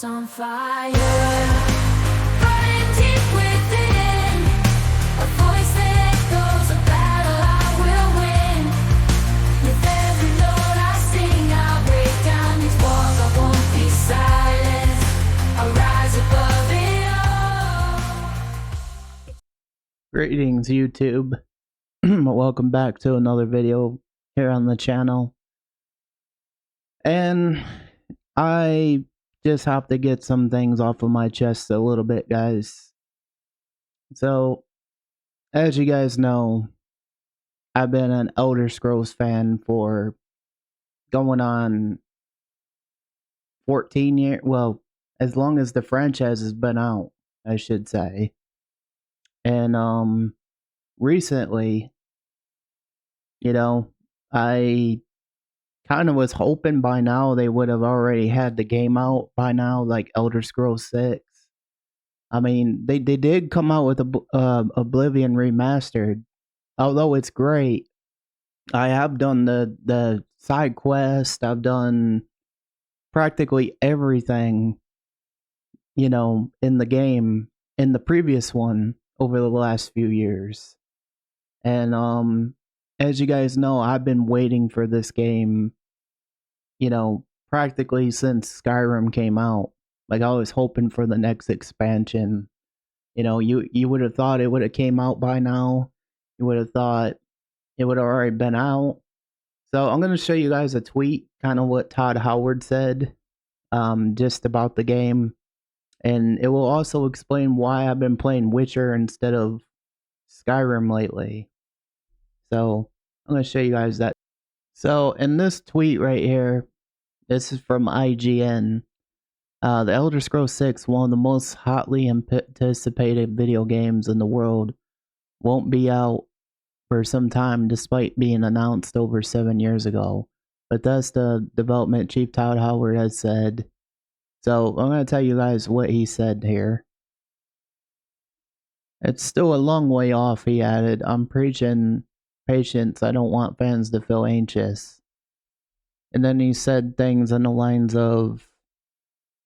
heart's on fire, burning deep within. A voice that echoes a battle I will win. With every note I sing, I'll break down these walls. I won't be silent. I'll rise above it all. Greetings, YouTube. Welcome back to another video here on the channel. And I just have to get some things off of my chest a little bit, guys. So, as you guys know, I've been an Elder Scrolls fan for going on 14 years. Well, as long as the franchise has been out, I should say. And recently, I kind of was hoping by now they would have already had the game out by now, like Elder Scrolls 6. I mean, they did come out with Oblivion Remastered. Although it's great, I have done the side quest. I've done practically everything, in the game, in the previous one over the last few years. And as you guys know, I've been waiting for this game, practically since Skyrim came out. Like, I was hoping for the next expansion. You would have thought it would have came out by now. You would have thought it would have already been out. So I'm going to show you guys a tweet, kind of what Todd Howard said, just about the game. And it will also explain why I've been playing Witcher instead of Skyrim lately. So I'm going to show you guys that. So in this tweet right here, this is from IGN. The Elder Scrolls 6, one of the most hotly anticipated video games in the world, won't be out for some time despite being announced over 7 years ago. Bethesda development chief Todd Howard has said. So I'm going to tell you guys what he said here. It's still a long way off, he added. I'm preaching patience. I don't want fans to feel anxious. And then he said things on the lines of,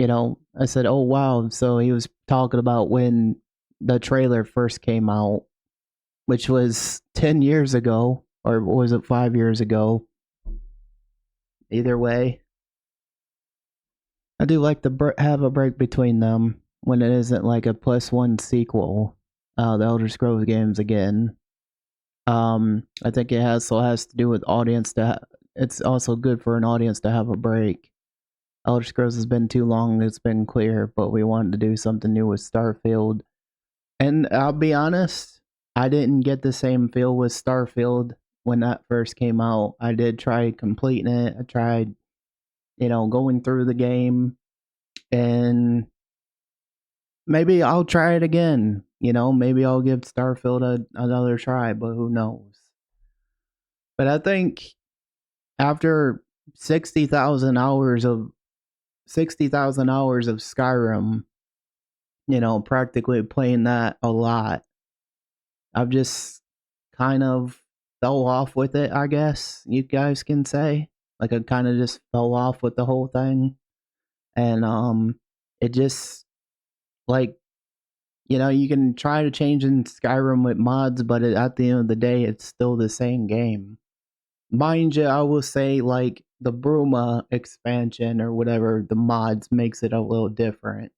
I said, oh wow. So he was talking about when the trailer first came out, which was 10 years ago, or was it 5 years ago? Either way, I do like to have a break between them when it isn't like a +1 sequel. The Elder Scrolls games again. I think it also has to do with audience it's also good for an audience to have a break. Elder Scrolls has been too long, it's been clear, but we wanted to do something new with Starfield. And I'll be honest, I didn't get the same feel with Starfield when that first came out. I did try completing it. I tried, going through the game, and maybe I'll try it again. Maybe I'll give Starfield another try, but who knows? But I think after 60,000 hours of Skyrim, practically playing that a lot, I've just kind of fell off with it, I guess you guys can say. Like, I kind of just fell off with the whole thing. And it just, like, you can try to change in Skyrim with mods, but at the end of the day, it's still the same game. Mind you, I will say, like, the Bruma expansion or whatever, the mods makes it a little different.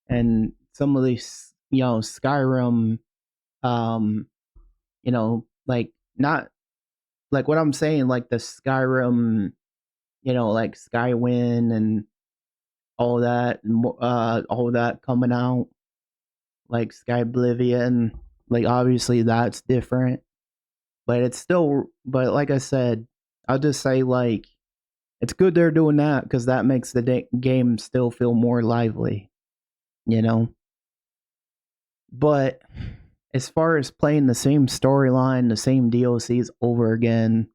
And some of these, Skyrim, like, not, like what I'm saying, like the Skyrim, like Skywind and all that coming out, like Skyblivion, like obviously that's different, but it's still, but like I said, I'll just say, like, it's good they're doing that because that makes the game still feel more lively, But as far as playing the same storyline, the same DLCs over again,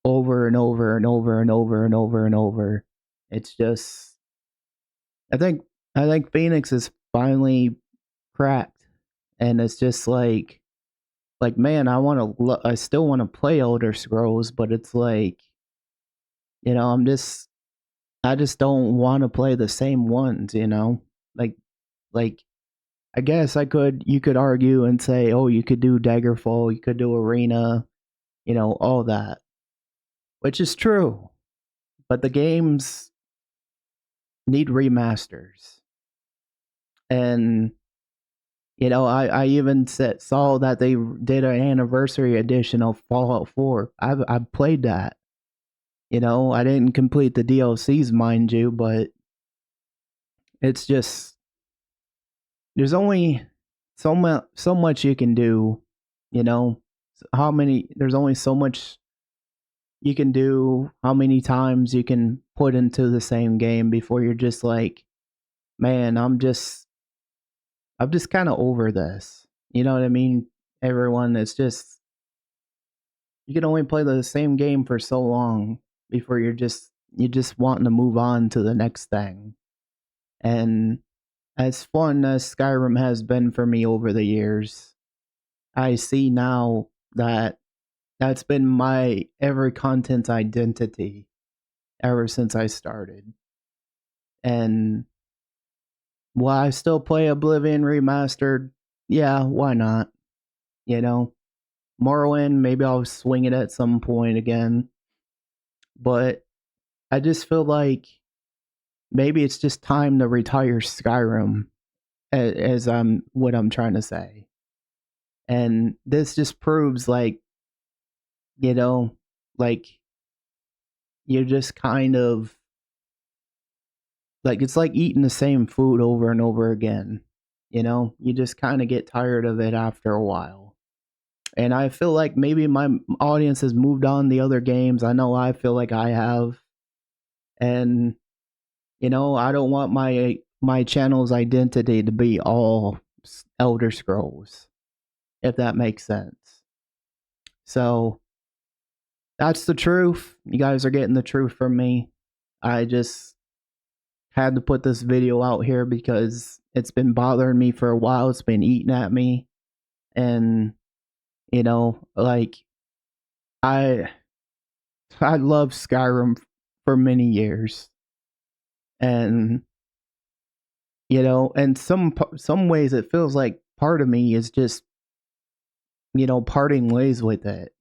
over and over and over and over and over and over, it's just, I think Phoenix is finally cracked, and it's just like man, I still want to play Elder Scrolls, but it's like, I'm just I just don't want to play the same ones, you know? Like like I guess you could argue and say, "Oh, you could do Daggerfall, you could do Arena, you know, all that." Which is true. But the games need remasters. And you know, I even saw that they did an anniversary edition of Fallout 4. I've played that. You know, I didn't complete the DLCs, mind you, but it's just there's only so much you can do. You know, how many? There's only so much you can do. How many times you can put into the same game before you're just like, man, I'm just kind of over this. You know what I mean? Everyone, it's just you can only play the same game for so long before you just wanting to move on to the next thing. And as fun as Skyrim has been for me over the years, I see now that that's been my every content identity ever since I started. And while I still play Oblivion Remastered, yeah, why not? You know, Morrowind, maybe I'll swing it at some point again. But I just feel like maybe it's just time to retire Skyrim, as I'm what I'm trying to say. And this just proves, like, you know, like you're just kind of like it's like eating the same food over and over again. You know, you just kind of get tired of it after a while. And I feel like maybe my audience has moved on to other games. I know I feel like I have. And you know, I don't want my channel's identity to be all Elder Scrolls, if that makes sense. So that's the truth. You guys are getting the truth from me. I just had to put this video out here because it's been bothering me for a while. It's been eating at me. And you know, like I I love Skyrim for many years. And you know, and some ways it feels like part of me is just, you know, parting ways with it.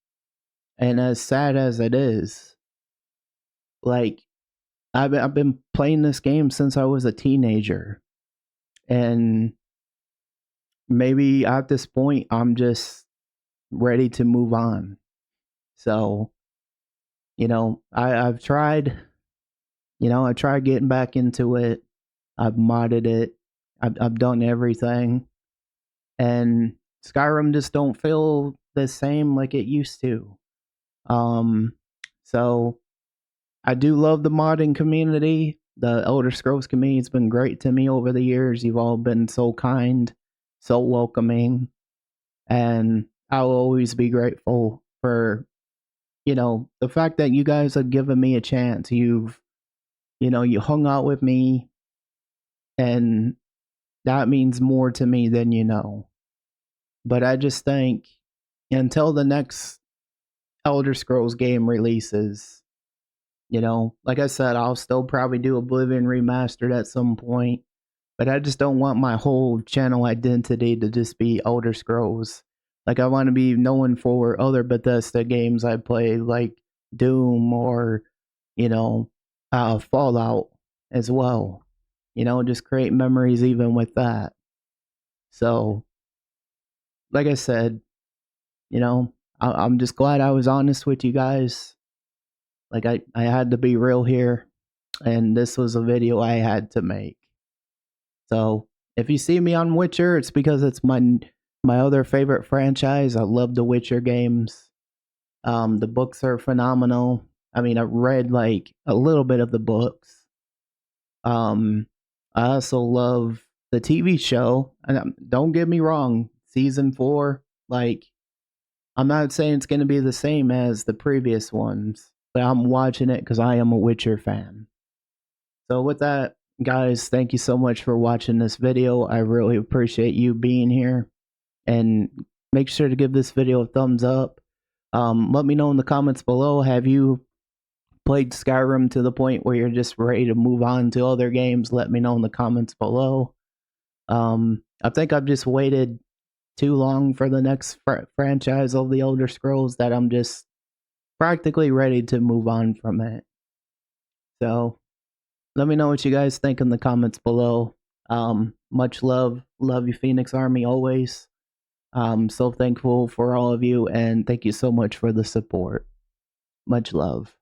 And as sad as it is, like I've been playing this game since I was a teenager, and maybe at this point I'm just ready to move on. So, you know, I've tried, you know, I tried getting back into it. I've modded it. I've done everything, and Skyrim just don't feel the same like it used to. Um, so I do love the modding community. The Elder Scrolls community has been great to me over the years. You've all been so kind, so welcoming, and I'll always be grateful for, you know, the fact that you guys have given me a chance. You know, you hung out with me, and that means more to me than you know. But I just think until the next Elder Scrolls game releases, you know, like I said, I'll still probably do Oblivion Remastered at some point, but I just don't want my whole channel identity to just be Elder Scrolls. Like, I want to be known for other Bethesda games I play, like Doom or, you know, Fallout as well. You know, just create memories even with that. So, like I said, you know, I'm just glad I was honest with you guys. Like, I had to be real here, and this was a video I had to make. So if you see me on Witcher, it's because it's my other favorite franchise. I love the Witcher games. The books are phenomenal. I mean, I read like a little bit of the books. Um, I also love the TV show. And don't get me wrong, season 4, like, I'm not saying it's going to be the same as the previous ones, but I'm watching it because I am a Witcher fan. So with that, guys, thank you so much for watching this video. I really appreciate you being here, and make sure to give this video a thumbs up. Let me know in the comments below, have you played Skyrim to the point where you're just ready to move on to other games, let me know in the comments below. I think I've just waited too long for the next franchise of the Elder Scrolls that I'm just practically ready to move on from it. So let me know what you guys think in the comments below. Much love you, Phoenix Army, always. So thankful for all of you, and thank you so much for the support. Much love.